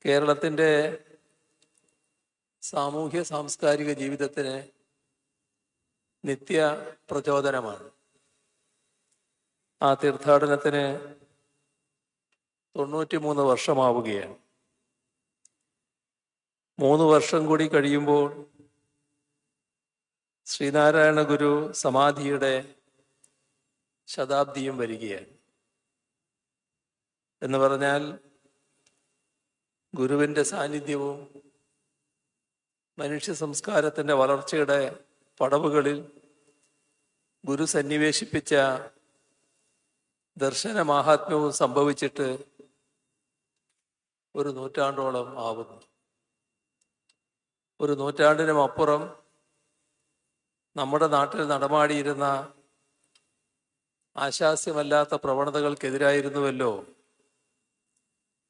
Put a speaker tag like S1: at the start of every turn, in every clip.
S1: കേരളത്തിൻ്റെ സാമൂഹ്യ സാംസ്കാരിക ജീവിതത്തിന് നിത്യ പ്രചോദനമാണ്. ആ തീർത്ഥാടനത്തിന് 93 വർഷമാവുകയാണ്. 3 വർഷം കൂടി കഴിയുമ്പോൾ ശ്രീനാരായണ ഗുരു സമാധിയുടെ ശതാബ്ദിയും വരികയാണ്. എന്ന് പറഞ്ഞാൽ ഗുരുവിൻ്റെ സാന്നിധ്യവും മനുഷ്യ സംസ്കാരത്തിൻ്റെ വളർച്ചയുടെ പടവുകളിൽ ഗുരു സന്നിവേശിപ്പിച്ച ദർശന മാഹാത്മ്യവും സംഭവിച്ചിട്ട് 1 നൂറ്റാണ്ടോളം ആവുന്നു. 1 നൂറ്റാണ്ടിനും അപ്പുറം നമ്മുടെ നാട്ടിൽ നടമാടിയിരുന്ന ആശാസ്യമല്ലാത്ത പ്രവണതകൾക്കെതിരായിരുന്നുവല്ലോ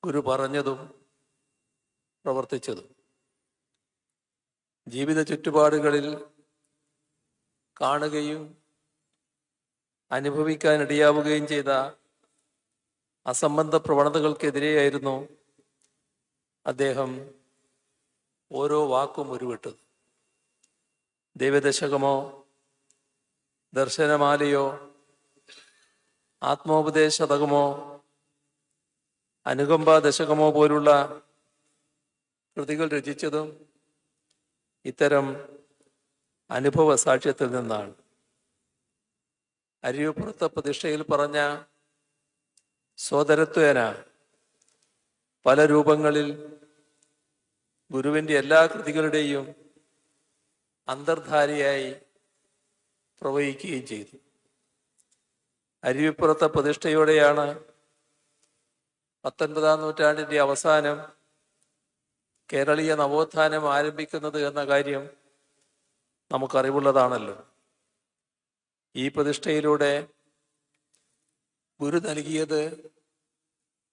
S1: ഗുരു പറഞ്ഞതും പ്രവർത്തിച്ചതും. ജീവിത ചുറ്റുപാടുകളിൽ കാണുകയും അനുഭവിക്കാനിടയാവുകയും ചെയ്ത അസംബന്ധ പ്രവണതകൾക്കെതിരെയായിരുന്നു അദ്ദേഹം ഓരോ വാക്കും ഉരുവിട്ടത്. ദൈവദശകമോ ദർശനമാലയോ ആത്മോപദേശതകമോ അനുകമ്പാ ദശകമോ പോലുള്ള കൃതികൾ രചിച്ചതും ഇത്തരം അനുഭവ സാക്ഷ്യത്തിൽ നിന്നാണ്. അരുവിപ്പുറത്തെ പ്രതിഷ്ഠയിൽ പറഞ്ഞ സോദരത്വേന പല രൂപങ്ങളിൽ ഗുരുവിൻ്റെ എല്ലാ കൃതികളുടെയും അന്തർധാരയായി പ്രവഹിക്കുകയും ചെയ്തു. അരുവിപ്പുറത്തെ പ്രതിഷ്ഠയോടെയാണ് 19-ാം നൂറ്റാണ്ടിൻ്റെ അവസാനം കേരളീയ നവോത്ഥാനം ആരംഭിക്കുന്നത് എന്ന കാര്യം നമുക്കറിവുള്ളതാണല്ലോ. ഈ പ്രതിഷ്ഠയിലൂടെ ഗുരു നൽകിയത്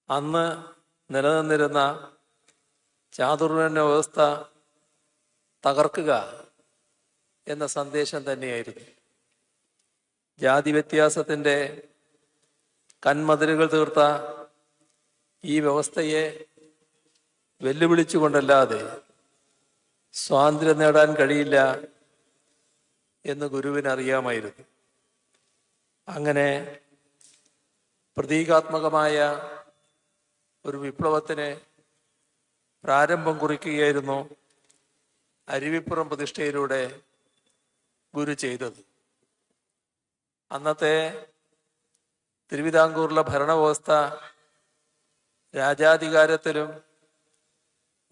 S1: അന്ന് നിലനിന്നിരുന്ന ചാതുർവർണ്ണ വ്യവസ്ഥ തകർക്കുക എന്ന സന്ദേശം തന്നെയായിരുന്നു. ജാതി വ്യത്യാസത്തിൻ്റെ കന്മതിലുകൾ തീർത്ത ഈ വ്യവസ്ഥയെ വെല്ലുവിളിച്ചുകൊണ്ടല്ലാതെ സ്വാതന്ത്ര്യം നേടാൻ കഴിയില്ല എന്ന് ഗുരുവിനറിയാമായിരുന്നു. അങ്ങനെ പ്രതീകാത്മകമായ ഒരു വിപ്ലവത്തിന് പ്രാരംഭം കുറിക്കുകയായിരുന്നു അരുവിപ്പുറം പ്രതിഷ്ഠയിലൂടെ ഗുരു ചെയ്തത്. അന്നത്തെ തിരുവിതാംകൂറിലെ ഭരണവ്യവസ്ഥ രാജാധികാരത്തിലും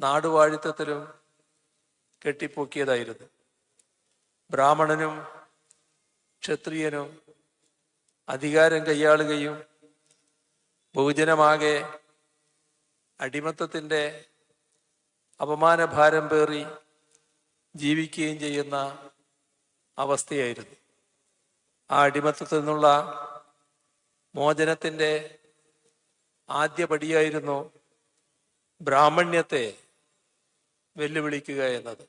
S1: നാടുവാഴിത്തത്തിലും കെട്ടിപ്പൊക്കിയതായിരുന്നു. ബ്രാഹ്മണനും ക്ഷത്രിയനും അധികാരം കൈയാളുകയും ബഹുജനമാകെ അടിമത്തത്തിൻ്റെ അപമാനഭാരം പേറി ജീവിക്കുകയും ചെയ്യുന്ന അവസ്ഥയായിരുന്നു. ആ അടിമത്തത്തിൽ നിന്നുള്ള മോചനത്തിൻ്റെ ആദ്യപടിയായിരുന്നു ബ്രാഹ്മണ്യത്തെ വെല്ലുവിളിക്കുക എന്നത്.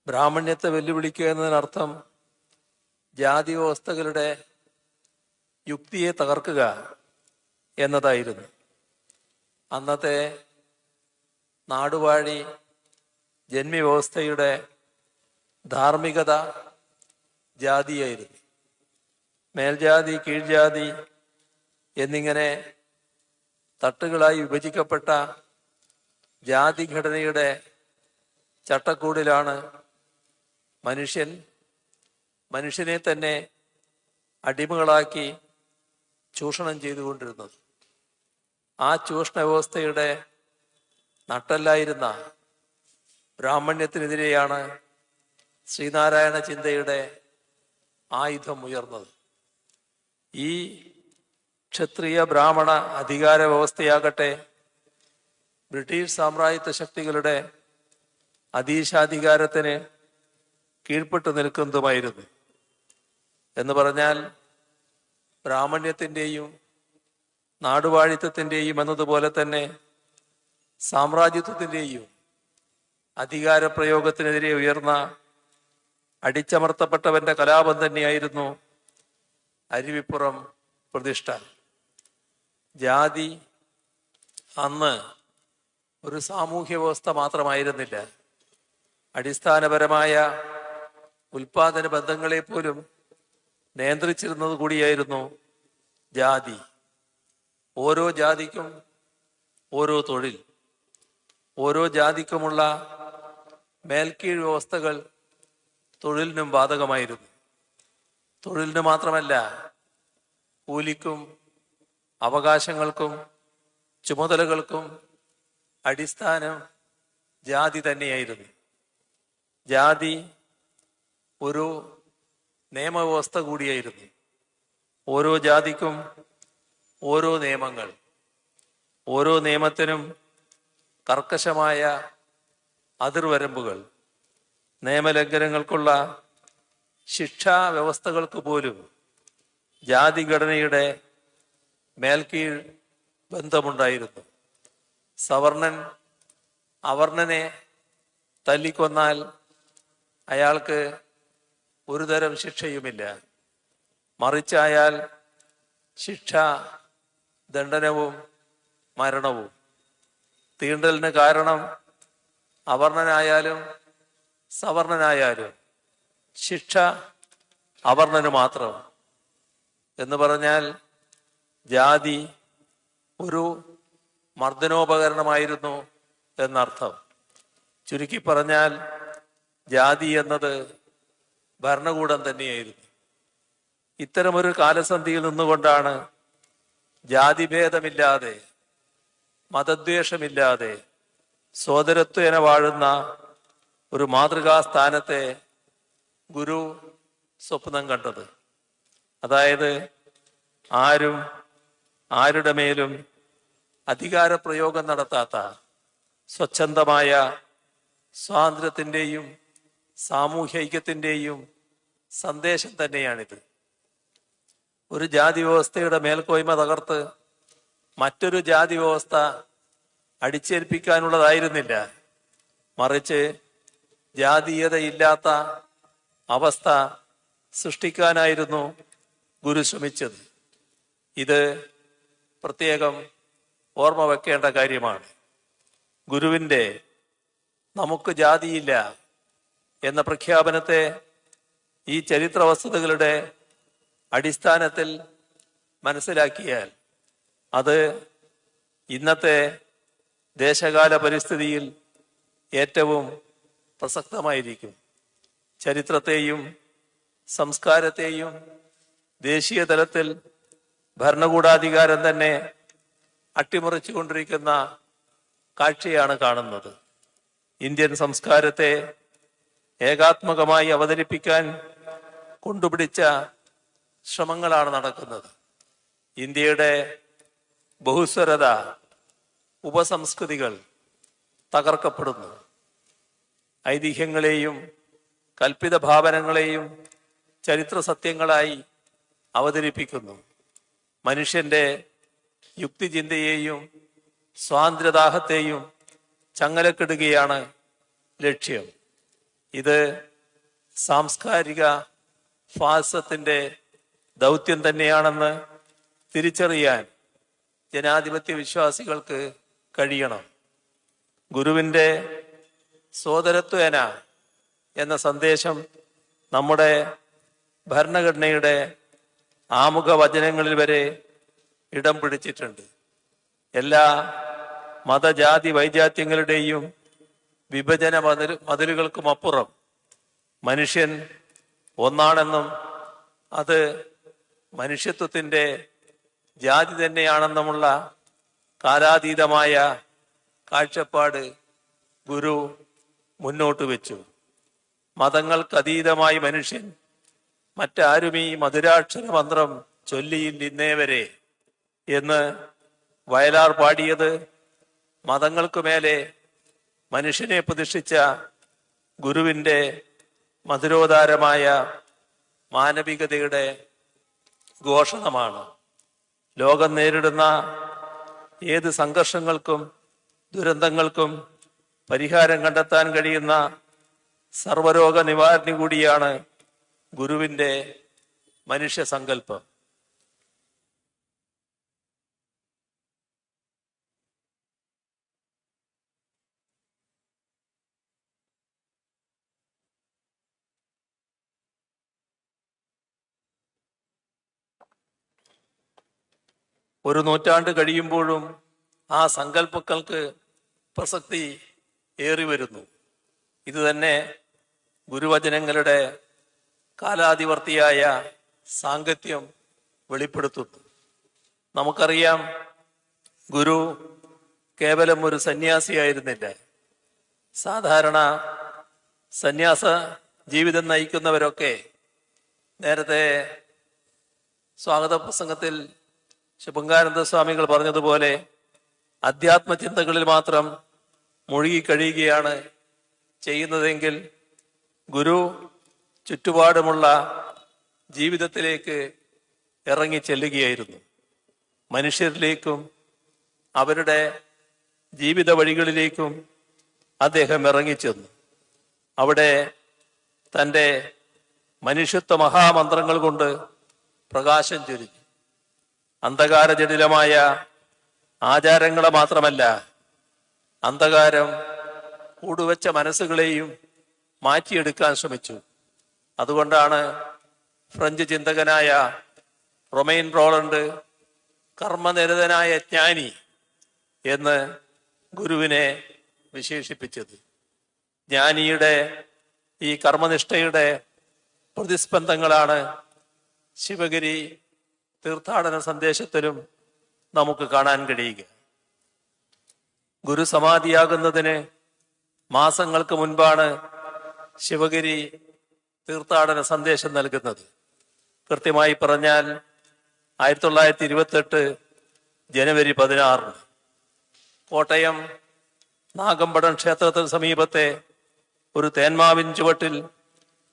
S1: ബ്രാഹ്മണ്യത്തെ വെല്ലുവിളിക്കുക എന്നതിനർത്ഥം ജാതി വ്യവസ്ഥകളുടെ യുക്തിയെ തകർക്കുക എന്നതായിരുന്നു. അന്നത്തെ നാടുവാഴി ജന്മിവ്യവസ്ഥയുടെ ധാർമ്മികത ജാതിയായിരുന്നു. മേൽജാതി കീഴ്ജാതി എന്നിങ്ങനെ തട്ടുകളായി വിഭജിക്കപ്പെട്ട ജാതിഘടനയുടെ ചട്ടക്കൂടിലാണ് മനുഷ്യനെ തന്നെ അടിമകളാക്കി ചൂഷണം ചെയ്തുകൊണ്ടിരുന്നത്. ആ ചൂഷണ വ്യവസ്ഥയുടെ നട്ടെല്ലായിരുന്ന ബ്രാഹ്മണ്യത്തിനെതിരെയാണ് ശ്രീനാരായണ ചിന്തയുടെ ആയുധം ഉയർന്നത്. ഈ ക്ഷത്രിയ ബ്രാഹ്മണ അധികാര വ്യവസ്ഥയാകട്ടെ ബ്രിട്ടീഷ് സാമ്രാജ്യത്വ ശക്തികളുടെ അധീശാധികാരത്തിന് കീഴ്പ്പെട്ടു നിൽക്കുന്നതുമായിരുന്നു. എന്ന് പറഞ്ഞാൽ ബ്രാഹ്മണ്യത്തിൻ്റെയും നാടുവാഴിത്തത്തിൻ്റെയും എന്നതുപോലെ തന്നെ സാമ്രാജ്യത്വത്തിൻ്റെയും അധികാരപ്രയോഗത്തിനെതിരെ ഉയർന്ന അടിച്ചമർത്തപ്പെട്ടവന്റെ കലാപം തന്നെയായിരുന്നു അരുവിപ്പുറം പ്രതിഷ്ഠ. ജാതി അന്ന് ഒരു സാമൂഹ്യ വ്യവസ്ഥ മാത്രമായിരുന്നില്ല. അടിസ്ഥാനപരമായ ഉൽപാദന ബന്ധങ്ങളെ പോലും നിയന്ത്രിച്ചിരുന്നത് കൂടിയായിരുന്നു ജാതി. ഓരോ ജാതിക്കും ഓരോ തൊഴിൽ, ഓരോ ജാതിക്കുമുള്ള മേൽക്കീഴ് വ്യവസ്ഥകൾ തൊഴിലിനും ബാധകമായിരുന്നു. തൊഴിലിന് മാത്രമല്ല, കൂലിക്കും അവകാശങ്ങൾക്കും ചുമതലകൾക്കും അടിസ്ഥാനം ജാതി തന്നെയായിരുന്നു. ജാതി ഒരു നിയമവ്യവസ്ഥ കൂടിയായിരുന്നു. ഓരോ ജാതിക്കും ഓരോ നിയമങ്ങൾ, ഓരോ നിയമത്തിനും കർക്കശമായ അതിർവരമ്പുകൾ, നിയമലംഘനങ്ങൾക്കുള്ള ശിക്ഷാ വ്യവസ്ഥകൾക്ക് പോലും ജാതിഘടനയുടെ മേൽക്കീഴ് ബന്ധമുണ്ടായിരുന്നു. സവർണൻ അവർണനെ തല്ലിക്കൊന്നാൽ അയാൾക്ക് ഒരു തരം ശിക്ഷയുമില്ല. മറിച്ചായാൽ ശിക്ഷ ദണ്ഡനവും മരണവും. തീണ്ടലിന് കാരണം അവർണനായാലും സവർണനായാലും ശിക്ഷ അവർണന് മാത്രം. എന്ന് പറഞ്ഞാൽ ജാതി ഒരു മർദ്ദനോപകരണമായിരുന്നു എന്നർത്ഥം. ചുരുക്കി പറഞ്ഞാൽ ജാതി എന്നത് ഭരണകൂടം തന്നെയായിരുന്നു. ഇത്തരമൊരു കാലസന്ധിയിൽ നിന്നുകൊണ്ടാണ് ജാതിഭേദമില്ലാതെ മതദ്വേഷമില്ലാതെ സോദരത്വേന വാഴുന്ന ഒരു മാതൃകാ സ്ഥാനത്തെ ഗുരു സ്വപ്നം കണ്ടത്. അതായത് ആരും ആരുടെ മേലും അധികാരപ്രയോഗം നടത്താത്ത സ്വച്ഛന്തമായ സ്വാതന്ത്ര്യത്തിൻ്റെയും സാമൂഹ്യ ഐക്യത്തിൻ്റെയും സന്ദേശം തന്നെയാണിത്. ഒരു ജാതി വ്യവസ്ഥയുടെ മേൽക്കോയ്മ തകർത്ത് മറ്റൊരു ജാതി വ്യവസ്ഥ അടിച്ചേൽപ്പിക്കാനുള്ളതായിരുന്നില്ല. മറിച്ച് ജാതീയതയില്ലാത്ത അവസ്ഥ സൃഷ്ടിക്കാനായിരുന്നു ഗുരു ശ്രമിച്ചത്. ഇത് പ്രത്യേകം ഓർമ്മ വെക്കേണ്ട കാര്യമാണ്. ഗുരുവിൻ്റെ നമുക്ക് ജാതിയില്ല എന്ന പ്രഖ്യാപനത്തെ ഈ ചരിത്ര വസ്തുതകളുടെ അടിസ്ഥാനത്തിൽ മനസ്സിലാക്കിയാൽ അത് ഇന്നത്തെ ദേശകാല പരിസ്ഥിതിയിൽ ഏറ്റവും പ്രസക്തമായിരിക്കും. ചരിത്രത്തെയും സംസ്കാരത്തെയും ദേശീയ തലത്തിൽ ഭരണകൂടാധികാരം തന്നെ അട്ടിമറിച്ചുകൊണ്ടിരിക്കുന്ന കാഴ്ചയാണ് കാണുന്നത്. ഇന്ത്യൻ സംസ്കാരത്തെ ഏകാത്മകമായി അവതരിപ്പിക്കാൻ കൊണ്ടുപിടിച്ച ശ്രമങ്ങളാണ് നടക്കുന്നത്. ഇന്ത്യയുടെ ബഹുസ്വരത, ഉപസംസ്കൃതികൾ തകർക്കപ്പെടുന്നു. ഐതിഹ്യങ്ങളെയും കൽപ്പിത ഭാവനങ്ങളെയും ചരിത്ര സത്യങ്ങളായി അവതരിപ്പിക്കുന്നു. മനുഷ്യന്റെ യുക്തിചിന്തയെയും സ്വാതന്ത്ര്യദാഹത്തെയും ചങ്ങലക്കിടുകയാണ് ലക്ഷ്യം. ഇത് സാംസ്കാരിക ഫാസിസത്തിന്റെ ദൗത്യം തന്നെയാണെന്ന് തിരിച്ചറിയാൻ ജനാധിപത്യ വിശ്വാസികൾക്ക് കഴിയണം. ഗുരുവിൻ്റെ സോദരത്വേന എന്ന സന്ദേശം നമ്മുടെ ഭരണഘടനയുടെ ആമുഖ വചനങ്ങളിൽ വരെ ഇടം പിടിച്ചിട്ടുണ്ട്. എല്ലാ മതജാതി വൈജാത്യങ്ങളുടെയും വിഭജന മതിലുകൾക്കുമപ്പുറം മനുഷ്യൻ ഒന്നാണെന്നും അത് മനുഷ്യത്വത്തിൻ്റെ ജാതി തന്നെയാണെന്നുമുള്ള കാലാതീതമായ കാഴ്ചപ്പാട് ഗുരു മുന്നോട്ട് വെച്ചു. മതങ്ങൾക്കതീതമായി മനുഷ്യൻ മറ്റാരും ഈ മധുരാക്ഷര മന്ത്രം ചൊല്ലിയില്ല ഇന്നേ വരെ എന്ന് വയലാർ പാടിയത് മതങ്ങൾക്കു മേലെ മനുഷ്യനെ പ്രതിഷ്ഠിച്ച ഗുരുവിൻ്റെ മധുരോദാരമായ മാനവികതയുടെ ഘോഷണമാണ്. ലോകം നേരിടുന്ന ഏത് സംഘർഷങ്ങൾക്കും ദുരന്തങ്ങൾക്കും പരിഹാരം കണ്ടെത്താൻ കഴിയുന്ന സർവരോഗ നിവാരണി കൂടിയാണ് ഗുരുവിൻ്റെ മനുഷ്യസങ്കല്പം. ഒരു നൂറ്റാണ്ട് കഴിയുമ്പോഴും ആ സങ്കല്പങ്ങൾക്ക് പ്രസക്തി ഏറി വരുന്നു. ഇത് തന്നെ ഗുരുവചനങ്ങളുടെ കാലാതിവർത്തിയായ സാങ്കത്യം വെളിപ്പെടുത്തുന്നു. നമുക്കറിയാം, ഗുരു കേവലം ഒരു സന്യാസിയായിരുന്നില്ല. സാധാരണ സന്യാസ ജീവിതം നയിക്കുന്നവരൊക്കെ നേരത്തെ സ്വാഗത പ്രസംഗത്തിൽ ശുഭങ്കാനന്ദ സ്വാമികൾ പറഞ്ഞതുപോലെ അധ്യാത്മചിന്തകളിൽ മാത്രം മുഴുകിക്കഴിയുകയാണ് ചെയ്യുന്നതെങ്കിൽ ഗുരു ചുറ്റുപാടുമുള്ള ജീവിതത്തിലേക്ക് ഇറങ്ങി ചെല്ലുകയായിരുന്നു. മനുഷ്യരിലേക്കും അവരുടെ ജീവിത വഴികളിലേക്കും അദ്ദേഹം ഇറങ്ങിച്ചെന്നു. അവിടെ തൻ്റെ മനുഷ്യത്വ മഹാമന്ത്രങ്ങൾ കൊണ്ട് പ്രകാശം ചൊരിഞ്ഞു. അന്ധകാരജടിലമായ ആചാരങ്ങളെ മാത്രമല്ല, അന്ധകാരം കൂടുവച്ച മനസ്സുകളെയും മാറ്റിയെടുക്കാൻ ശ്രമിച്ചു. അതുകൊണ്ടാണ് ഫ്രഞ്ച് ചിന്തകനായ റൊമെയിൻ റോളണ്ട് കർമ്മനിരതനായ ജ്ഞാനി എന്ന് ഗുരുവിനെ വിശേഷിപ്പിച്ചത്. ജ്ഞാനിയുടെ ഈ കർമ്മനിഷ്ഠയുടെ പ്രതിസ്പന്ദങ്ങളാണ് ശിവഗിരി തീർത്ഥാടന സന്ദേശത്തിലും നമുക്ക് കാണാൻ കഴിയുക. ഗുരു സമാധിയാകുന്നതിന് മാസങ്ങൾക്ക് മുൻപാണ് ശിവഗിരി തീർത്ഥാടന സന്ദേശം നൽകുന്നത്. കൃത്യമായി പറഞ്ഞാൽ 1928 ജനുവരി 16 കോട്ടയം നാഗമ്പടം ക്ഷേത്രത്തിന് സമീപത്തെ ഒരു തേന്മാവിൻ ചുവട്ടിൽ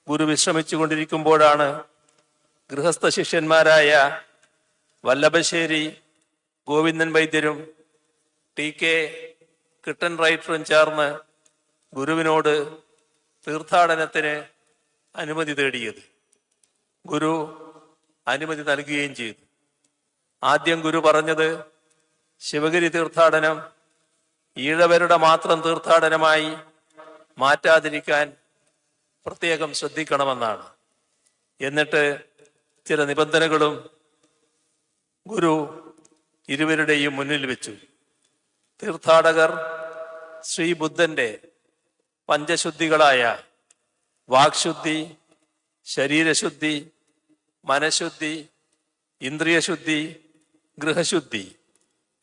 S1: ഗുരു വിശ്രമിച്ചു കൊണ്ടിരിക്കുമ്പോഴാണ് ഗൃഹസ്ഥ ശിഷ്യന്മാരായ വല്ലഭശ്ശേരി ഗോവിന്ദൻ വൈദ്യരും TK കിട്ടൻ റൈറ്ററും ചേർന്ന് ഗുരുവിനോട് തീർത്ഥാടനത്തിന് അനുമതി തേടിയത്. ഗുരു അനുമതി നൽകുകയും ചെയ്തു. ആദ്യം ഗുരു പറഞ്ഞത് ശിവഗിരി തീർത്ഥാടനം ഈഴവരുടെ മാത്രം തീർത്ഥാടനമായി മാറ്റാതിരിക്കാൻ പ്രത്യേകം ശ്രദ്ധിക്കണമെന്നാണ്. എന്നിട്ട് ചില നിബന്ധനകളും ഗുരു ഇരുവരുടെയും മുന്നിൽ വെച്ചു. തീർത്ഥാടകർ ശ്രീ ബുദ്ധന്റെ പഞ്ചശുദ്ധികളായ വാക്ശുദ്ധി, ശരീരശുദ്ധി, മനഃശുദ്ധി, ഇന്ദ്രിയശുദ്ധി, ഗൃഹശുദ്ധി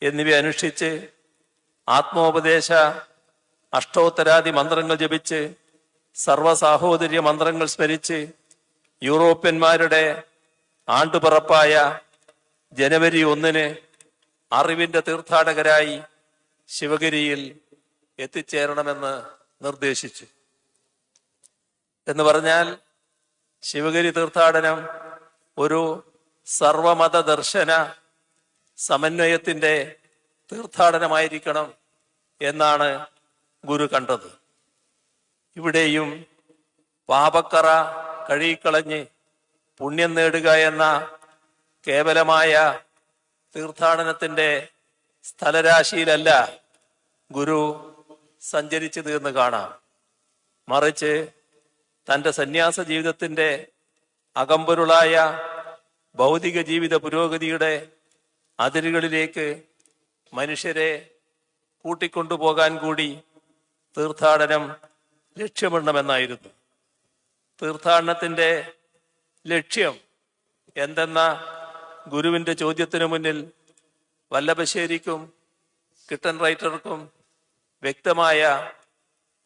S1: എന്നിവ അനുഷ്ഠിച്ച് ആത്മോപദേശ അഷ്ടോത്തരാദി മന്ത്രങ്ങൾ ജപിച്ച് സർവസാഹോദര്യ മന്ത്രങ്ങൾ സ്മരിച്ച് യൂറോപ്യന്മാരുടെ ആണ്ടുപിറപ്പായ ജനുവരി 1 അറിവിന്റെ തീർത്ഥാടകരായി ശിവഗിരിയിൽ എത്തിച്ചേരണമെന്ന് നിർദ്ദേശിച്ചു. എന്ന് പറഞ്ഞാൽ ശിവഗിരി തീർത്ഥാടനം ഒരു സർവമത ദർശന സമന്വയത്തിന്റെ തീർത്ഥാടനമായിരിക്കണം എന്നാണ് ഗുരു കണ്ടത്. ഇവിടെയും പാപക്കറ കഴുകിക്കളഞ്ഞ് പുണ്യം നേടുക എന്ന കേവലമായ തീർത്ഥാടനത്തിന്റെ സ്ഥലരാശിയിലല്ല ഗുരു സഞ്ചരിച്ചത് എന്ന് കാണാം. മറിച്ച് തൻ്റെ സന്യാസ ജീവിതത്തിന്റെ അകമ്പൊരുളായ ഭൗതിക ജീവിത പുരോഗതിയുടെ അതിരുകളിലേക്ക് മനുഷ്യരെ കൂട്ടിക്കൊണ്ടുപോകാൻ കൂടി തീർത്ഥാടനം ലക്ഷ്യമിടണമെന്നായിരുന്നു. തീർത്ഥാടനത്തിന്റെ ലക്ഷ്യം എന്തെന്ന ഗുരുവിന്റെ ചോദ്യത്തിനു മുന്നിൽ വല്ലഭശ്ശേരിക്കും കിട്ടൻ റൈറ്റർക്കും വ്യക്തമായ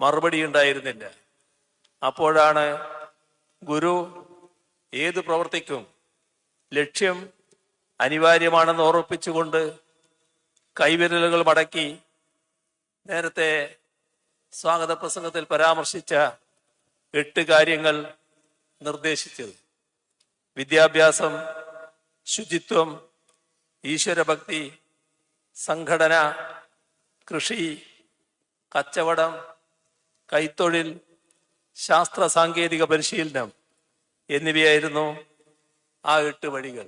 S1: മറുപടി ഉണ്ടായിരുന്നില്ല. അപ്പോഴാണ് ഗുരു ഏതു പ്രവർത്തിക്കും ലക്ഷ്യം അനിവാര്യമാണെന്ന് ഓർമ്മിപ്പിച്ചുകൊണ്ട് കൈവിരലുകൾ മടക്കി നേരത്തെ സ്വാഗത പ്രസംഗത്തിൽ പരാമർശിച്ച 8 കാര്യങ്ങൾ നിർദ്ദേശിച്ചത്. വിദ്യാഭ്യാസം, ശുചിത്വം, ഈശ്വരഭക്തി, സംഘടന, കൃഷി, കച്ചവടം, കൈത്തൊഴിൽ, ശാസ്ത്ര സാങ്കേതിക പരിശീലനം എന്നിവയായിരുന്നു ആ 8 വഴികൾ.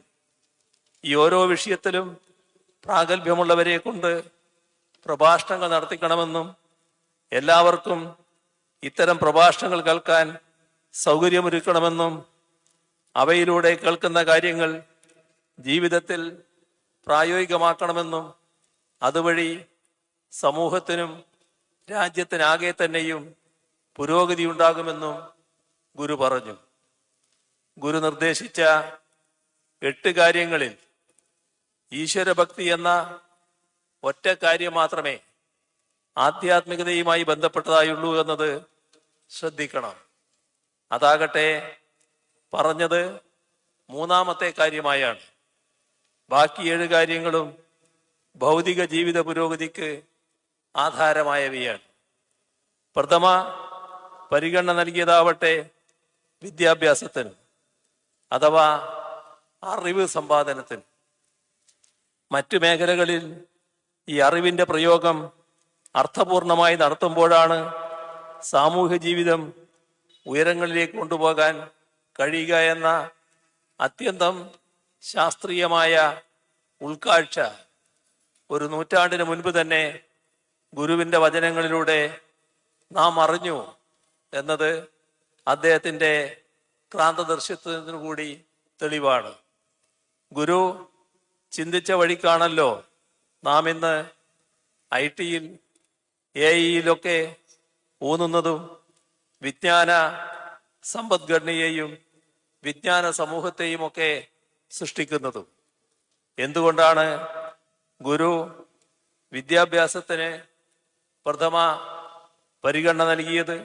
S1: ഈ ഓരോ വിഷയത്തിലും പ്രാഗൽഭ്യമുള്ളവരെ കൊണ്ട് പ്രഭാഷണങ്ങൾ നടത്തിക്കണമെന്നും എല്ലാവർക്കും ഇത്തരം പ്രഭാഷണങ്ങൾ കേൾക്കാൻ സൗകര്യമൊരുക്കണമെന്നും അവയിലൂടെ കേൾക്കുന്ന കാര്യങ്ങൾ ജീവിതത്തിൽ പ്രായോഗികമാക്കണമെന്നും അതുവഴി സമൂഹത്തിനും രാജ്യത്തിനാകെ തന്നെയും പുരോഗതി ഉണ്ടാകുമെന്നും ഗുരു പറഞ്ഞു. ഗുരു നിർദ്ദേശിച്ച 8 കാര്യങ്ങളിൽ ഈശ്വരഭക്തി എന്ന ഒറ്റ കാര്യം മാത്രമേ ആധ്യാത്മികതയുമായി ബന്ധപ്പെട്ടതായുള്ളൂ എന്നത് ശ്രദ്ധിക്കണം. അതാകട്ടെ പറഞ്ഞത് 3-ാമത്തെ കാര്യമായാണ്. ബാക്കി 7 കാര്യങ്ങളും ഭൗതിക ജീവിത പുരോഗതിക്ക് ആധാരമായവയാണ്. പ്രഥമ പരിഗണന നൽകിയതാവട്ടെ വിദ്യാഭ്യാസത്തിന് അഥവാ അറിവ് സമ്പാദനത്തിന്. മറ്റു മേഖലകളിൽ ഈ അറിവിന്റെ പ്രയോഗം അർത്ഥപൂർണമായി നടത്തുമ്പോഴാണ് സാമൂഹ്യ ജീവിതം ഉയരങ്ങളിലേക്ക് കൊണ്ടുപോകാൻ കഴിയുക എന്ന അത്യന്തം ശാസ്ത്രീയമായ ഉൾക്കാഴ്ച 1 നൂറ്റാണ്ടിന് മുൻപ് തന്നെ ഗുരുവിന്റെ വചനങ്ങളിലൂടെ നാം അറിഞ്ഞു എന്നത് അദ്ദേഹത്തിന്റെ ക്രാന്തദർശിത്വത്തിനു കൂടി തെളിവാണ്. ഗുരു ചിന്തിച്ച വഴിക്കാണല്ലോ നാം ഇന്ന് IT-യിൽ AI-യിലൊക്കെ ഊന്നുന്നതും വിജ്ഞാന സമ്പദ്ഘടനയെയും വിജ്ഞാന സമൂഹത്തെയും ഒക്കെ സൃഷ്ടിക്കുന്നതും. എന്തുകൊണ്ടാണ് ഗുരു വിദ്യാഭ്യാസത്തിന് പ്രഥമ പരിഗണന നൽകിയത്?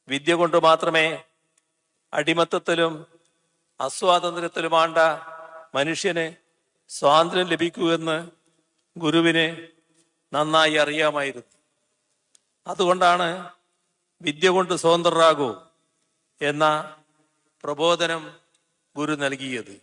S1: വിദ്യ കൊണ്ട് മാത്രമേ അടിമത്തത്തിലും അസ്വാതന്ത്ര്യത്തിലുമാണ്ട മനുഷ്യന് സ്വാതന്ത്ര്യം ലഭിക്കൂവെന്ന് ഗുരുവിന് നന്നായി അറിയാമായിരുന്നു. അതുകൊണ്ടാണ് വിദ്യ കൊണ്ട് സ്വതന്ത്രരാകൂ എന്ന പ്രബോധനം ഗുരു നൽകിയത്.